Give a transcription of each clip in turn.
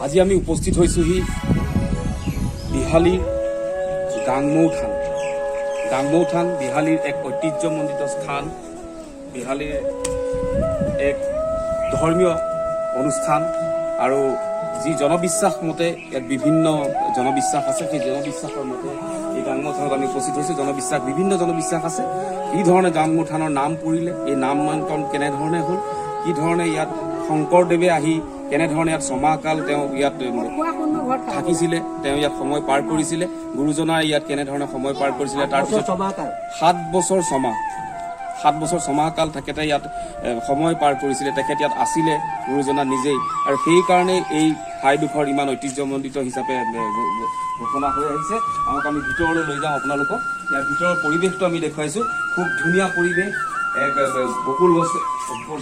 আজি আমি উপস্থিত হৈছোহি বিহালীৰ গাংমৌ থান। গাংমৌ থান বিহালীৰ এক ঐতিহ্যমণ্ডিত স্থান, বিহালীৰ এক ধৰ্মীয় অনুষ্ঠান আৰু যি জনবিশ্বাস মতে ইয়াত বিভিন্ন জনবিশ্বাস আছে, সেই জনবিশ্বাসৰ মতে এই গাংমৌ থানত আমি উপস্থিত হৈছোঁ। বিভিন্ন জনবিশ্বাস আছে। কি ধৰণে গাংমৌ থানৰ নাম পৰিলে, এই নামাঙ্কন কেনেধৰণে হ'ল, কি ধৰণে ইয়াত শংকৰদেৱে আহি কেনেধৰণে ইয়াত ছমাহকাল তেওঁ ইয়াত থাকিছিলে, তেওঁ ইয়াত সময় পাৰ কৰিছিলে, গুৰুজনাৰ ইয়াত কেনেধৰণে সময় পাৰ কৰিছিলে, তাৰপিছত 7 বছৰ ছমাহকাল তেখেতে ইয়াত সময় পাৰ কৰিছিলে, তেখেত ইয়াত আছিলে গুৰুজনা নিজেই। আৰু সেইকাৰণে এই ঠাইডোখৰ ইমান ঐতিহ্যমণ্ডিত হিচাপে ঘোষণা হৈ আহিছে। আমাক আমি ভিতৰলৈ লৈ যাওঁ আপোনালোকক। ইয়াৰ ভিতৰৰ পৰিৱেশটো আমি দেখুৱাইছোঁ। খুব ধুনীয়া পৰিৱেশ, এক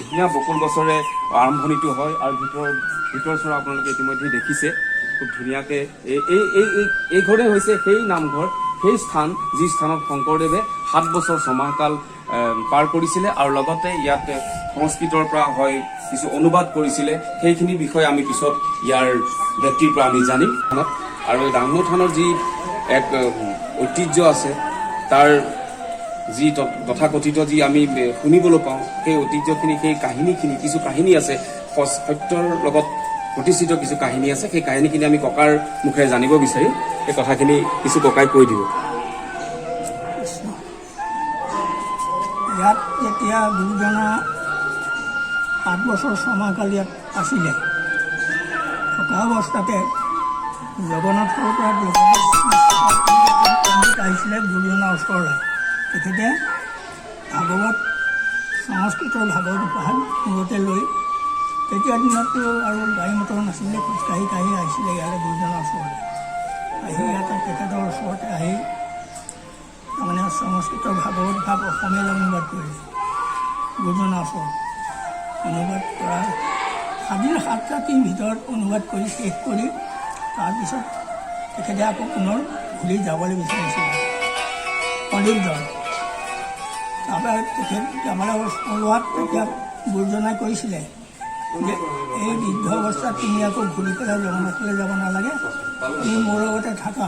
ধুনীয়া বকুল গছৰে আৰম্ভণিটো হয় আৰু ভিতৰ চৰা আপোনালোকে ইতিমধ্যে দেখিছে খুব ধুনীয়াকৈ। এই ঘৰে হৈছে সেই নামঘৰ, সেই স্থান যি স্থানত শংকৰদেৱে 7 বছৰ ছমাহকাল পাৰ কৰিছিলে আৰু লগতে ইয়াত সংস্কৃতৰ পৰা হয় কিছু অনুবাদ কৰিছিলে। সেইখিনি বিষয়ে আমি পিছত ইয়াৰ ব্যক্তিৰ পৰা আমি জানিম। আৰু এই গাংমৌ থানৰ যি এক ঐতিহ্য আছে, তাৰ যি তথাকথিত যি আমি শুনিবলৈ পাওঁ, সেই ঐতিহ্যখিনি, সেই কাহিনীখিনি, কিছু কাহিনী আছে, সত্যৰ লগত প্ৰতিষ্ঠিত কিছু কাহিনী আছে। সেই কাহিনীখিনি আমি ককাৰ মুখেৰে জানিব বিচাৰিম। সেই কথাখিনি কিছু ককাই কৈ দিব। ইয়াত এতিয়া গুৰুজনা 7 বছৰ ছমাহকাল ইয়াত আছিলে। থকা অৱস্থাতে জগন্নাথৰ পৰা আহিছিলে গুৰুজনাৰ ওচৰলৈ। তেখেতে ভাগৱত, সংস্কৃতৰ ভাগৱত উপহাৰ মূৰতে লৈ, তেতিয়া দিনততো আৰু গাড়ী মটৰ নাছিলে, খোজকাঢ়ি আহিছিলে ইয়াৰে গুৰুজনাৰ ওচৰলৈ। আহি ইয়াতে তেখেতৰ ওচৰতে আহি তাৰমানে সংস্কৃতৰ ভাগৱত ভাগ অসমীয়ালৈ অনুবাদ কৰিছে। গুৰুজনাৰ ওচৰত অনুবাদ কৰা 7 ৰাতিৰ ভিতৰত অনুবাদ কৰি শেষ কৰি তাৰপিছত তেখেতে আকৌ পুনৰ ঘূৰি যাবলৈ বিচাৰিছিলে পণ্ডিতজন। তাৰপৰা তেখেত যাবলৈ ওলোৱাত তেতিয়া গুৰুজনাই কৈছিলে যে এই বৃদ্ধ অৱস্থাত তুমি আকৌ ঘূৰি পেলাই জগন্নাথলৈ যাব নালাগে, তুমি মোৰ লগতে থাকা।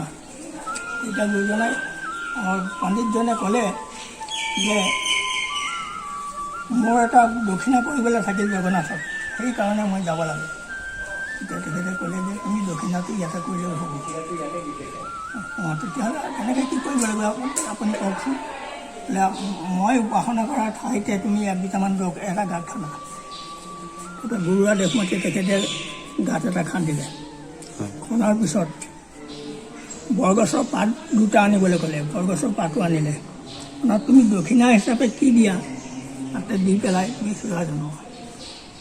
তেতিয়া গুৰুজনাই পণ্ডিতজনে ক'লে যে মোৰ এটা দক্ষিণা কৰিবলৈ থাকিল জগন্নাথত, সেইকাৰণে মই যাব লাগে। তেতিয়া তেখেতে ক'লে যে তুমি দক্ষিণাটো ইয়াতে কৰিলেও হ'ব। তেতিয়াহ'লে কেনেকৈ কি কৰিব লাগিব আপুনি কওকচোন। মই উপাসনা কৰাৰ ঠাইতে তুমি 1 বিটামান এটা গাঁত খান্দা। তেতিয়া গুৰুৱা দেশমতে তেখেতে গাঁত এটা খান্দিলে। খন্দাৰ পিছত বৰগছৰ পাত 2টা আনিবলৈ ক'লে। বৰগছৰ পাতো আনিলে। তুমি দক্ষিণা হিচাপে কি দিয়া তাতে দি পেলাই তুমি সেৱা জনোৱা।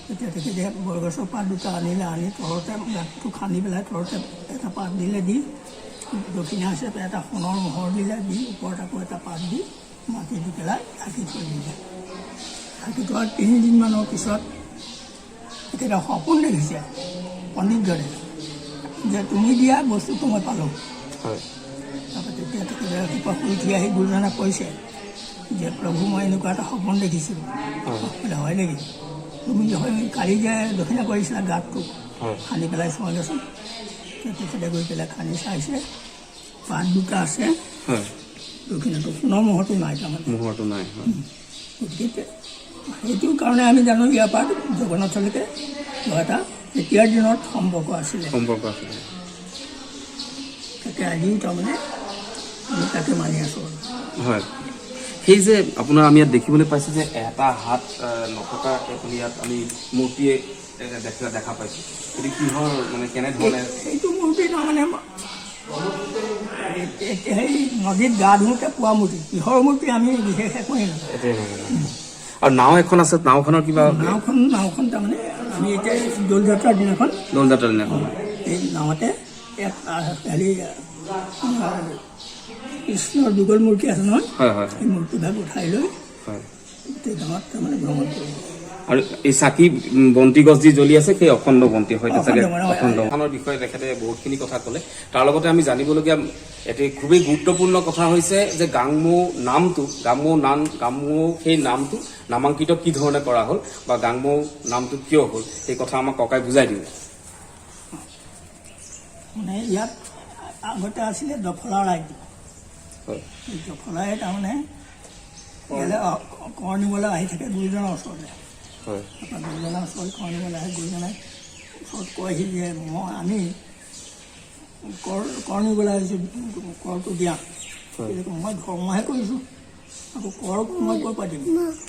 তেতিয়া তেখেতে বৰগছৰ পাত 2টা আনিলে। আনি তলতে গাঁতটো খান্দি পেলাই তলতে এটা পাত দিলে, দি দক্ষিণা হিচাপে এটা সোণৰ মোহৰ দিলে, দি ওপৰত আকৌ এটা পাত দি মাটি দি পেলাই ঢাকি থৈ দিলে। ঢাকি থোৱাৰ 3 দিনমানৰ পিছত তেখেতে সপোন দেখিছে পণ্ডিতজনে যে তুমি দিয়া বস্তুটো মই পালোঁ। তাৰপৰা তেতিয়া তেখেতে ৰাতিপুৱা শুই উঠি আহি গুৰুজনাক কৈছে যে প্ৰভু মই এনেকুৱা এটা সপোন দেখিছিলোঁ। হয় নেকি? তুমি কালি যে দক্ষিণা কৰিছিলা গাঁতটো খান্দি পেলাই চোৱাগেচোন। তেখেতে গৈ পেলাই খান্দি চাইছে, পাত 2টা আছে, দক্ষিণাটো সোণৰ মোহৰটো নাই। তাৰমানে মোহৰটো নাই। গতিকে সেইটো কাৰণে আমি জানো ইয়াৰ পৰা জগন্নাথলৈকে এটা তেতিয়াৰ দিনত সম্পৰ্ক আছিলে। তাকে আজিও তাৰমানে আমি তাকে মানি আছোঁ। হয়, সেই যে আপোনাৰ আমি ইয়াত দেখিবলৈ পাইছোঁ যে এটা হাত নথকা আপুনি ইয়াত আমি মূৰ্তিয়ে দেখা পাইছোঁ। এইটো কিহৰ মানে কেনেধৰণে? সেইটো মূৰ্তি তাৰমানে সেই নদীত গা ধুওঁতে পোৱা মূৰ্তি। কিহৰ মূৰ্তি আমি বিশেষ একোৱেই নাজানো। আৰু নাও এখন আছে, নাওখনৰ কিবা? নাওখন তাৰমানে আমি এতিয়া দৌল যাত্ৰাৰ দিনাখন এই নাৱতে হেৰি কৃষ্ণৰ যুগল মূৰ্তি আছে নহয়, সেই মূৰ্তিভাগ উঠাই লৈ গোটেই গাঁৱত তাৰমানে ভ্ৰমণ কৰিব। আৰু এই চাকি বন্তি গছ যি জ্বলি আছে সেই অখণ্ড বন্তি হয়তো চাগে অখণ্ড বিষয়ে তেখেতে বহুতখিনি কথা ক'লে। তাৰ লগতে আমি জানিবলগীয়া এটি খুবেই গুৰুত্বপূৰ্ণ কথা হৈছে যে গাংমৌ নামটো, গাংমৌ সেই নামটো নামাঙ্কিত কি ধৰণে কৰা হ'ল বা গাংমৌ নামটো কিয় হ'ল, সেই কথা আমাক ককাই বুজাই দিলে। মানে ইয়াত আগতে আছিলে দফলা ৰাজ্য। হয় এই দফলাই তাৰমানে ইয়ালৈ কৰ নিবলৈ আহি থাকে গুৰুজনৰ ওচৰলৈ। হয় তাৰপৰা গুৰুজনৰ ওচৰত কৰ নিবলৈ আহে, গুৰুজনে ওচৰত কয়হি যে আমি কৰ নিবলৈ আহিছোঁ, কৰটো দিয়া। হয় মই ধৰ্মহে কৰিছোঁ, আকৌ কৰক মই কৈ পাতিম।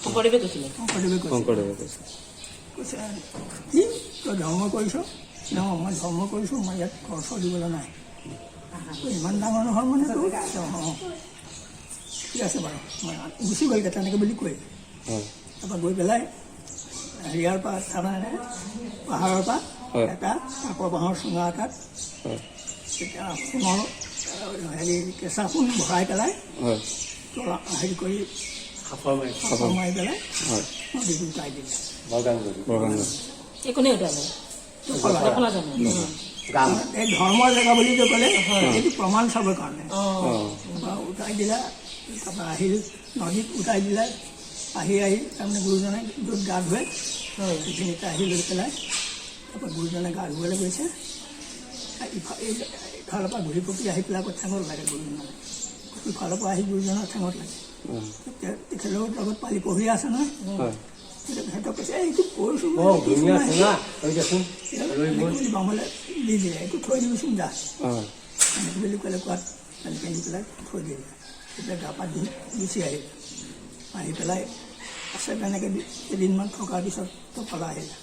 শংকৰদেৱে কৈছিলে। শংকৰদেৱে কৈছে, শংকৰদেৱে কৈছে কৈছে কি তই ধৰ্ম কৰিছ? নহয় মই ধৰ্ম কৰিছোঁ, মই ইয়াত খৰচ দিবলৈ নাই। ইমান ডাঙৰ নহয় মানে অঁ ঠিক আছে বাৰু, মই গুচি গ'লগৈ তেনেকৈ বুলি কৈ। হয় তাৰপৰা গৈ পেলাই হেৰিয়াৰ পৰা তাৰমানে পাহাৰৰ পৰা হয় এটা কাকৰ বাঁহৰ চুঙা এটাত হয় তেতিয়া সোণৰ হেৰি কেঁচা সোণ ভৰাই পেলাই হয় তলা হেৰি কৰি সাফৰ মাৰি পেলাই হয় নদীটো উটাই দিলে। বৰগাংগা একোনে উঠালে দফলা। দফলা জানো? এই ধৰ্মৰ জেগা বুলি যে ক'লে সেইটো প্ৰমাণ চাবৰ কাৰণে অঁ উঠাই দিলে। তাৰপৰা আহিল নদীত উঠাই দিলে, আহি তাৰমানে গুৰুজনে য'ত গা ধুৱে সেইখিনিতে আহি লৈ পেলাই তাৰপৰা গুৰুজনে গা ধুবলৈ গৈছে। ইফালৰ পৰা ঘূৰি পকি আহি পেলাই আকৌ ঠেঙত লাগে গুৰুজনে, ইফালৰ পৰা আহি গুৰুজনৰ ঠেঙত লাগে। তেখেতৰ লগত পালি পঢ়ি আছে নহয়, হয় সিহঁতক কৈছে এইটো কৈছোঁ বামলৈ দি দিলে, এইটো থৈ দিবিচোন যা হয় এনেকৈ বুলি ক'লে। কোৱাত তেনেকৈ নি পেলাই থৈ দিলে। তেতিয়া গা পা ধুই গুচি আহিলে। আহি পেলাই আছে তেনেকৈ কেইদিনমান থকাৰ পিছত দফলা আহিলে।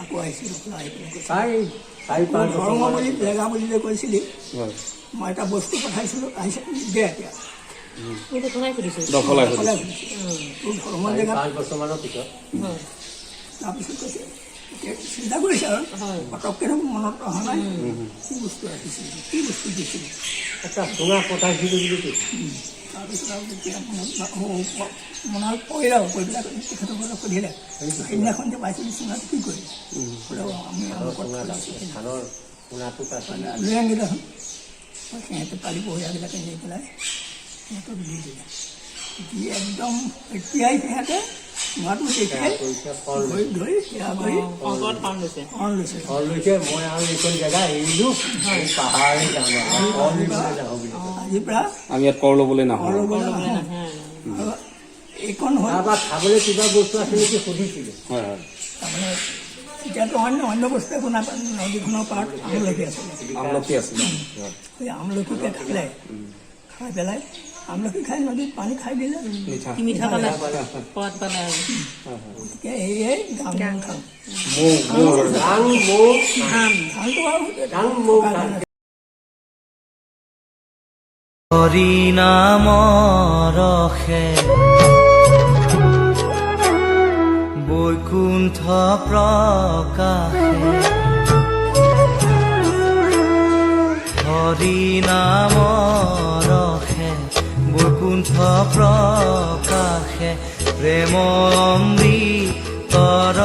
আকৌ আহিছিল দফলা আহি পেলাই ধৰ্ম বুলি জেগা বুলি যে কৈছিলি, হয় মই এটা বস্তু পঠাইছিলোঁ, আহিছে দে এতিয়া এইটো কোনে সুধিছে? দফলাই দফলাই সুধিছে সুধিছে তোৰ ধৰ্মৰ জেগাত। তাৰপিছত কৈছে এতিয়া চিন্তা কৰিছে আৰু পটককৈ মনত অহা নাই কি বস্তু ৰাখিছিল, কি বস্তু দিছিল। তাৰপিছত আৰু তেতিয়া মনত পৰিলে আৰু কৈ পেলাই তেখেতসকলক সুধিলে সেইদিনাখন যে পাইছিলোঁ চুঙাটো কি কৰিলে? আমি লৈ আনিলে দেখোন। সিহঁতে পালি পঢ়িয়াবিলাকে নি পেলাই সিহঁতক দি দিলে। দি একদম এতিয়াই সিহঁতে চুঙাটো দেখিলে ধৰি ধৰি সেয়া কৰি শংকৰত শৰণ লৈছে। শৰণ লৈছে। মই আৰু এইখন জেগা এৰিলো, পাহাৰে যাম আজিৰ পৰা আমি ইয়াত কৰ ল'বলৈ নাহোঁ। ঘৰ ল'বলৈ নাহোঁ। আৰু এইখন হ'ল তাৰপৰা খাবলৈ কিবা বস্তু আছে নেকি সুধিছিলে। হয় হয় তাৰমানে এতিয়াতো অন্য বস্তু একো নাপায়। নদীখনৰ পাৰত আমলখি আছিলে, আমলখি আছিলে সেই আমলখিকে খালে, খাই পেলাই আমলখি খাই নদীত পানী খাই দিলে। মিঠা কি মিঠা পালে, সোৱাদ পালে আৰু গতিকে সেয়ে গাং খাওঁ। ধানটো আৰু হৰি নাম ৰখে বৈকুণ্ঠ প্ৰকাশে, হৰি নাম ৰখে বৈকুণ্ঠ প্ৰকাশে, প্ৰেম অমৃতৰ